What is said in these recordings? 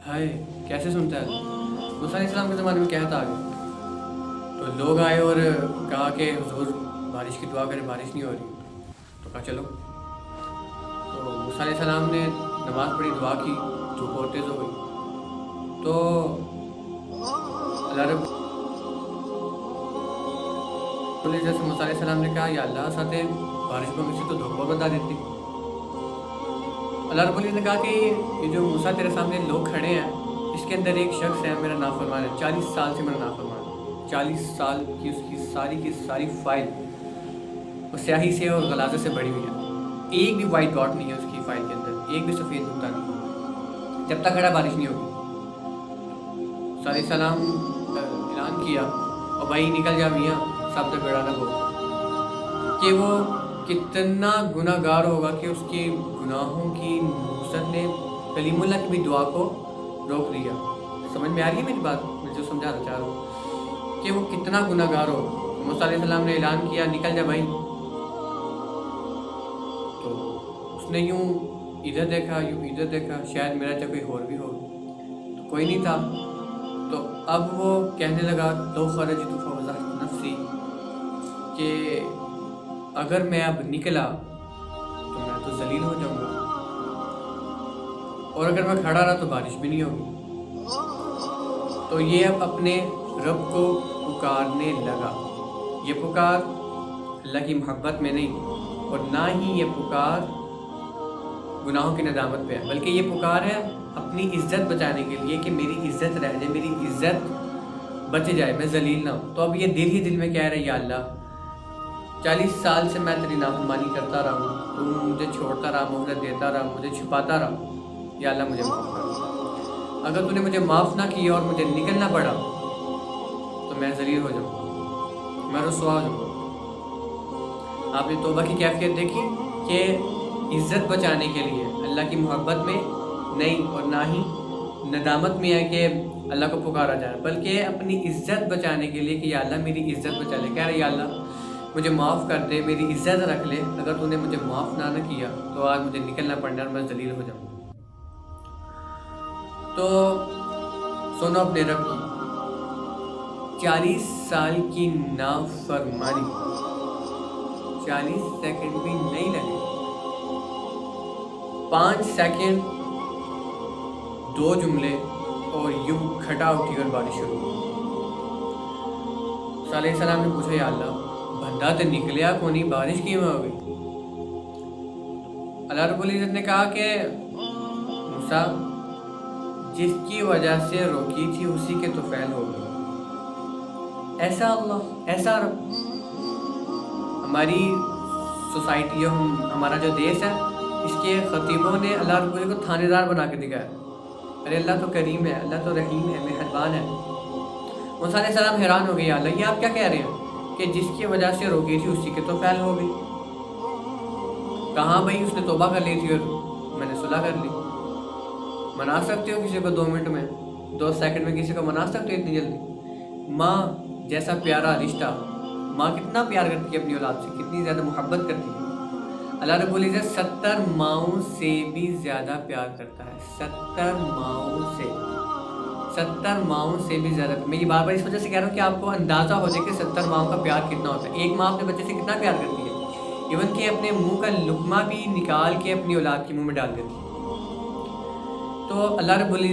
हाय कैसे सुनता है? मूसा अलैहिस्सलाम के ज़माने में क्या था आगे? तो लोग आए और कहा कि हुजूर बारिश की दुआ करें, बारिश नहीं हो रही। तो कहा चलो। तो मूसा अलैहिस्सलाम ने नमाज़ पढ़ी, दुआ की, धूप और तेज़ हो गई। तो अल्लाह रब्बुल इज़्ज़त से मूसा अलैहिस्सलाम ने कहा, या अल्लाह साथे बारिश में किसी तो धूप बता देती। अल्लाह रब्बुल इज़्ज़त ने कहा कि ये जो मूसा तेरे सामने लोग खड़े हैं, इसके अंदर एक शख्स है मेरा नाफरमान है, 40 साल से मेरा नाफरमान है। 40 साल की उसकी सारी फाइल वो स्याही से और गलाजे से भरी हुई है। एक भी वाइट डॉट नहीं है उसकी फाइल के अंदर, एक भी सफ़ेद नुक्ता नहीं। जब तक खड़ा बारिश नहीं होगी। मूसा अलैहिस्सलाम ऐलान किया, और भाई निकल जा मियाँ, सब तक बेड़ा न हो, कि वो कितना गुनाहगार होगा कि उसके गुनाहों की नुसरत ने कलीमुल्लाह की भी दुआ को रोक दिया। समझ में आ रही है मेरी बात? मैं जो समझाना चाह रहा हूँ कि वो कितना गुनाहगार हो। मूसा अलैहिस्सलाम ने ऐलान किया, निकल जा भाई। तो उसने यूँ इधर देखा, यूँ इधर देखा, शायद मेरा जब कोई और भी हो, तो कोई नहीं था। तो अब वो कहने लगा, लो खरजतु फवज़हतु नफ्सी, कि अगर मैं अब निकला तो मैं तो जलील हो जाऊंगा, और अगर मैं खड़ा रहा तो बारिश भी नहीं होगी। तो ये अब अपने रब को पुकारने लगा। ये पुकार अल्लाह की मोहब्बत में नहीं, और ना ही ये पुकार गुनाहों की नदामत पे है, बल्कि ये पुकार है अपनी इज्जत बचाने के लिए, कि मेरी इज्जत रह जाए, मेरी इज्जत बच जाए, मैं जलील ना हूँ। तो अब ये दिल ही दिल में कह रहा है, या अल्लाह 40 साल से मैं तेरी नाफरमानी करता रहा हूँ, तू मुझे छोड़ता रहा, मोहलत देता रहा, मुझे छुपाता रहा, या अल्लाह मुझे माफ़ कर। अगर तूने मुझे माफ़ ना किया और मुझे निकलना पड़ा तो मैं ज़लील हो जाऊँ, मैं रुसवा हो जाऊँ। आपने तौबा की कैफियत देखी कि इज़्ज़त बचाने के लिए अल्लाह की मोहब्बत में नहीं, और ना ही नदामत में है कि अल्लाह को पुकारा जाए, बल्कि अपनी इज़्ज़त बचाने के लिए कि या अल्लाह मेरी इज़्ज़त बचा ले। कह रहे या अल्लाह मुझे माफ़ कर दे, मेरी इज़्ज़त रख ले, अगर तूने मुझे माफ़ ना किया तो आज मुझे निकलना पड़ना और मैं ज़लील हो जाऊँ। तो सुनो अपने रब की 40 साल की नाफरमानी, 40 सेकंड भी नहीं लगे, 5 सेकंड, 2 जुमले, और यूं खटा उठी और बारिश शुरू। मूसा अलैहिस्सलाम ने पूछा, या अल्लाह बंदा तो निकलिया को नहीं, बारिश की में हो गई? अल्लाह रब्बुल इज़्ज़त ने कहा कि मूसा जिसकी वजह से रोकी थी उसी के तो फैल हो गई। ऐसा अल्लाह, ऐसा रब। हमारी सोसाइटी, हमारा जो देश है, इसके खतीबों ने अल्लाह रब्बुल को थानेदार बना के दिखाया। अरे अल्लाह तो करीम है, अल्लाह तो रहीम है, मेहरबान है। मूसा अलैहिस्सलाम हैरान हो गए, या अल्लाह ये आप क्या कह रहे हैं कि जिसकी वजह से रोकी थी उसी के तो फैल हो गई? कहाँ भाई उसने तौबा कर ली थी और मैंने सुलह कर ली। मना सकते हो किसी को 2 मिनट में, 2 सेकंड में किसी को मना सकते हो इतनी जल्दी? माँ जैसा प्यारा रिश्ता, माँ कितना प्यार करती है अपनी औलाद से, कितनी ज़्यादा मोहब्बत करती है। अल्लाह रब्बुल इज़्ज़त 70 माओं से भी ज़्यादा प्यार करता है, 70 माओं से, 70 माओं से भी ज़्यादा। मैं ये बार बार इस वजह से कह रहा हूँ कि आपको अंदाज़ा हो जाए कि 70 माओं का प्यार कितना होता है। एक माँ अपने बच्चे से कितना प्यार करती है, इवन कि अपने मुंह का लुकमा भी निकाल के अपनी औलाद के मुंह में डाल देती है। तो अल्लाह रब्बुल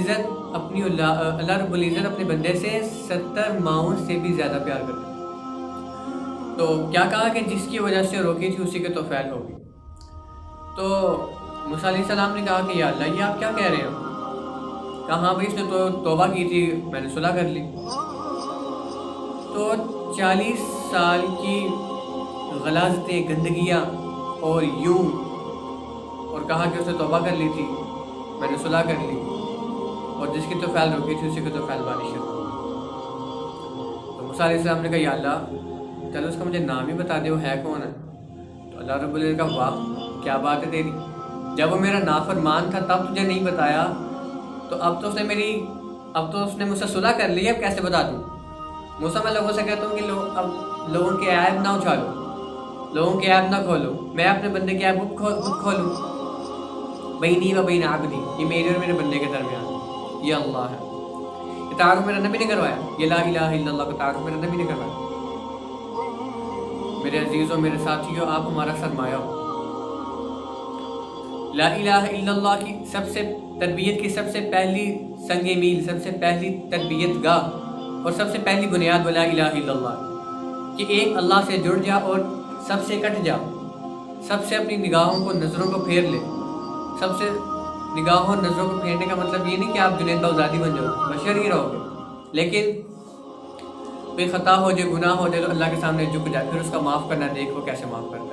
इज़्ज़त अपने बंदे से 70 माओं से भी ज़्यादा प्यार करता है। तो क्या कहा कि जिसकी वजह से रोकी थी उसी के तो फैल होगी। तो मूसा अलैहिस्सलाम ने कहा कि या अल्लाह ये आप क्या कह रहे हो? कहाँ भाई इसने तो तौबा की थी, मैंने सुलह कर ली। तो 40 साल की गलाज़तें, गंदगियाँ और यूं, और कहा कि उसने तौबा कर ली थी, मैंने सुलह कर ली, और जिसकी तो फैल रोकी थी उसी को तो फैल बारिश शुरू। तो मूसा अलैहिस्सलाम ने कहा या अल्लाह चलो उसका मुझे नाम ही बता दे, वो है कौन है? तो अल्लाह रब्बुल इज़्ज़त का वाह क्या बात है तेरी, जब वो मेरा नाफरमान था तब तुझे नहीं बताया, तो अब तो उसने मुझसे सुलह कर ली, अब कैसे बता दूँ? मूसा मैं लोगों से कहता हूँ कि अब लोगों के ऐब ना उछालो, लोगों के ऐब ना खोलो, मैं अपने बंदे के ऐब खुद खोलूँ। बैनी व बैन अब्दी, ये मेरे और मेरे बंदे के दरमियान, یہ اللہ ہے. یہ تعارف میرا نبی نے کروایا. یہ لا الہ الا اللہ کا تعارف میرا نبی نے کروایا. میرے عزیزوں، میرے ساتھیوں، آپ ہمارا سرمایہ ہو. لا الہ الا اللہ کی تربیت کی سب سے پہلی سنگ میل، سب سے پہلی تربیت گاہ اور سب سے پہلی بنیاد ولا الہ الا اللہ کہ ایک اللہ سے جڑ جا اور سب سے کٹ جا. سب سے اپنی نگاہوں کو، نظروں کو پھیر لے. سب سے نگاہوں نظروں کو پھیرنے کا مطلب یہ نہیں کہ آپ جنید بغدادی بن جاؤ، بشر ہی رہو گے. لیکن کوئی خطا ہو جائے، گناہ ہو جائے تو اللہ کے سامنے جھک جائے، پھر اس کا معاف کرنا دیکھو کیسے معاف کرتا ہے.